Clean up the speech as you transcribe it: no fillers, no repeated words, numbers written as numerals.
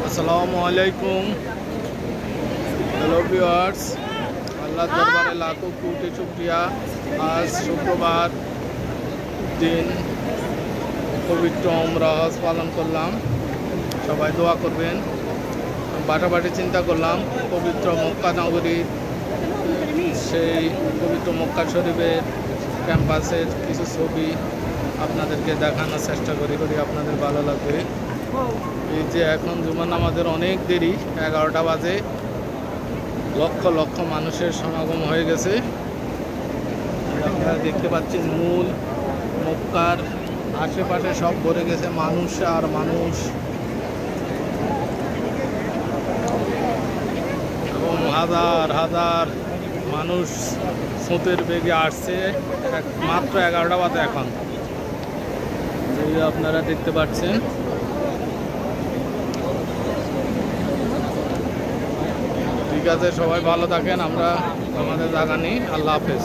আসসালামু আলাইকুম। Hello viewers, আল্লাহ দরবারে লাখো কোটি শুকরিয়া। আজ শুক্রবার দিন পবিত্র উমরা হজ পালন করলাম। সবাই দোয়া করবেন। বাটাবাটি চিন্তা করলাম পবিত্র মক্কা নগরীর সেই পবিত্র মক্কা শরীফের ক্যাম্পাসের কিছু ছবি আপনাদেরকে দেখানোর চেষ্টা করি আপনাদের ভালো লাগবে। এই যে এখন জুমার নামাজের অনেক দেরি, 11টা বাজে, লক্ষ লক্ষ মানুষের সমাগম হয়ে গেছে। আপনারা দেখতে পাচ্ছেন মূল মক্কার আশেপাশে সব ভরে গেছে মানুষ আর মানুষ, এবং হাজার হাজার মানুষ স্রোতের বেগে আসছে। মাত্র 11টা বাজে এখন, আপনারা দেখতে পাচ্ছেন। ঠিক আছে, সবাই ভালো থাকেন। আমরা আমাদের জায়গা নেই। আল্লাহ হাফেজ।